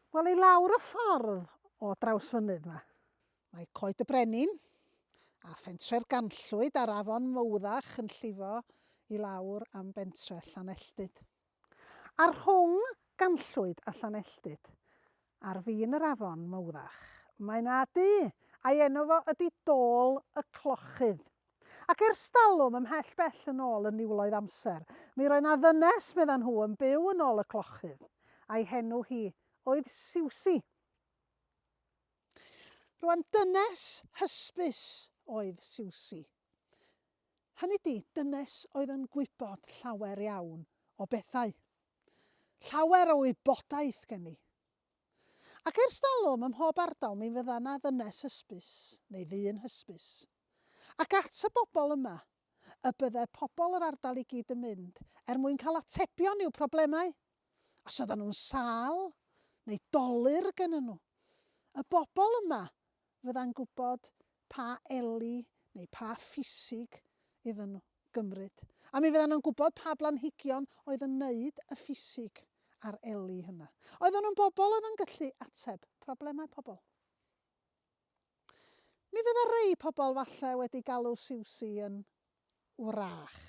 Wel, i lawr y ffordd o draws fynydd yma, mae Coed y Brenin a phentre'r Ganllwyd a'r afon Mowddach yn llifo i lawr am bentre Llanelltyd. A rhwng Ganllwyd a Llanelltyd, ar fin yr afon Mowddach, mae 'na dŷ a'i enw fo ydy Dôl y Clochydd. Ac ers talwm ymhell bell yn ôl yn niwloedd amser, mi roedd 'na ddynes meddan nhw yn byw yn ôl y clochydd, a'i henw hi oedd Siwsi. Rwan, dynes hysbys oedd Siwsi. Hynny ydi, dynes oedd yn gwybod llawer iawn o bethau. Llawer o wybodaeth gen i. Ac ers talwm ym mhob ardal mi fydda 'na ddynes hysbys neu ddyn hysbys. Ac at y bobl yma, y bydde pobl yr ardal i gyd yn mynd mwyn cael atebion i'w problemau. Os oedden nhw'n sâl neu dolur gennyn nhw. Y bobl yma fydda'n gwybod pa eli neu pa ffisig iddyn nhw gymryd. A mi fydda'n nhw'n gwybod pa blanhigion oedd yn wneud y ffisig a'r eli hynna. Oedden nhw'n bobl oedd yn gallu ateb problemau pobl. Mi fydda rei pobl falle wedi galw Siwsi yn wrach.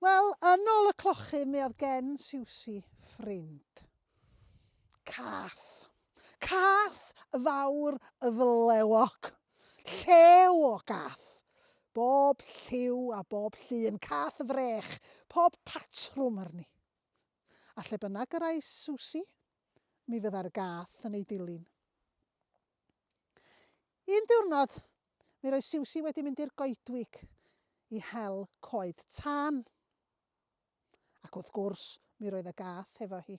Wel, yn ôl y clochydd mi oedd gen Siwsi ffrind. Cath. Cath fawr y flewog. Llew o gath. Bob lliw a bob llun. Cath frech. Pob patrwm arni. A lle bynnag yr ai Siwsi, mi fydda'r gath yn ei dilyn. Un diwrnod, mi roedd Siwsi wedi mynd i'r goedwig i hel coed tân. Ac wrth gwrs, mi roedd y gath hefo hi.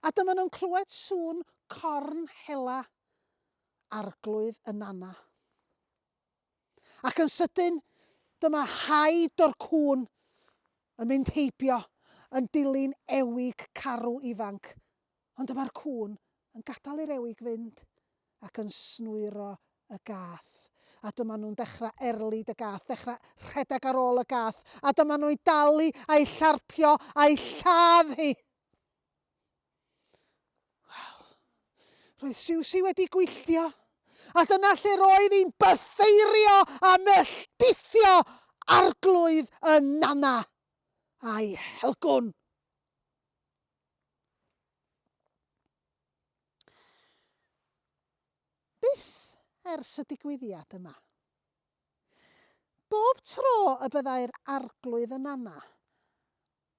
A dyma nhw'n clywed sŵn corn hela arglwydd y nana. Ac yn sydyn, dyma haid o'r cŵn yn mynd heibio yn dilyn ewig carw ifanc. Ond dyma'r cŵn yn gadael i'r ewig fynd ac yn snwyro y gath. A dyma nhw'n dechrau erlid y gath, dechrau rhedeg ar ôl y gath. A dyma nhw'n dalu a'i llarpio a'i lladd hi. Wel, roedd Siwsi wedi gwylltio. A dyna lle roedd hi'n bytheirio a melltithio arglwydd y nana a'i helgwn. Byth ers y digwyddiad yma. Bob tro y byddai'r arglwydd y nana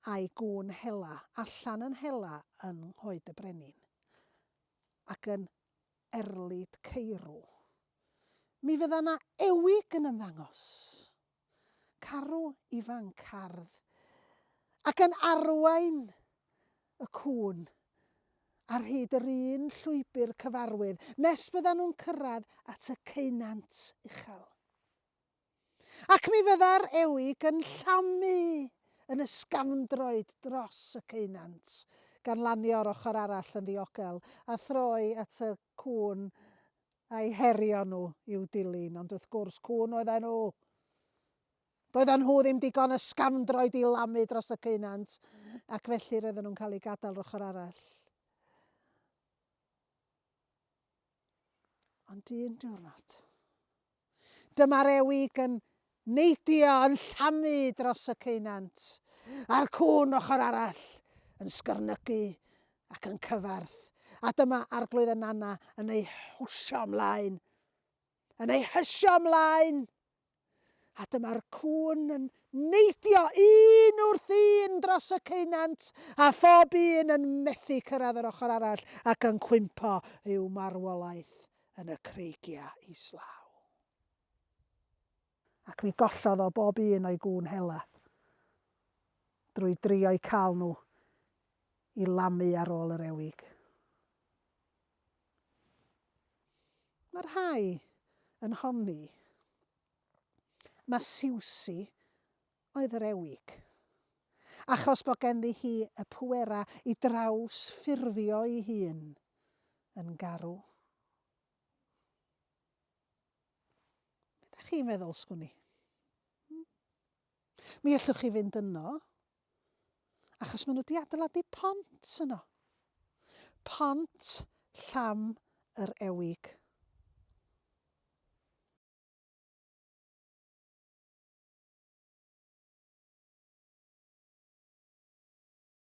a'i gŵn hela allan yn hela yn Coed y Brenin ac yn erlid ceirw, mi fydda 'na ewig yn ymddangos. Carw ifanc cardd ac yn arwain y cŵn ar hyd yr un llwybr cyfarwydd nes byddan nhw'n cyrraedd at y ceunant uchel. Ac mi fydda'r ewig yn llamu yn ysgafndroed dros y ceunant gan lanio o'r ochr arall yn ddiogel a throi at y cŵn a'i herio nhw i'w dilyn. Ond wrth gwrs cŵn oedden nhw. Doedden nhw ddim digon ysgafndroed i lamu dros y ceunant ac felly roedden nhw'n cael eu gadael o'r ochr arall. Ond un diwrnod, dyma'r ewig yn neidio yn llamu dros y ceunant, a'r cŵn ochr arall yn sgyrnygu ac yn cyfarth. A dyma arglwydd y nana yn ei hwsio ymlaen, yn ei hysio ymlaen. A dyma'r cŵn yn neidio un wrth un dros y ceunant, a phob un yn methu cyrraedd yr ochr arall ac yn cwympo i'w marwolaeth yn y creigiau islaw. Ac mi gollodd o bob un o'i gŵn hela drwy drio'u cael nhw i lamu ar ôl yr ewig. Mae'r rhai yn honni mae Siwsi oedd yr ewig, achos bod ganddi hi y pwera i draws ffurfio ei hun yn garw. Be ydych chi'n meddwl, sgwni? Mi allwch chi fynd yno Achos maen nhw wedi adeiladu pont yno. Pont Llam yr Ewig.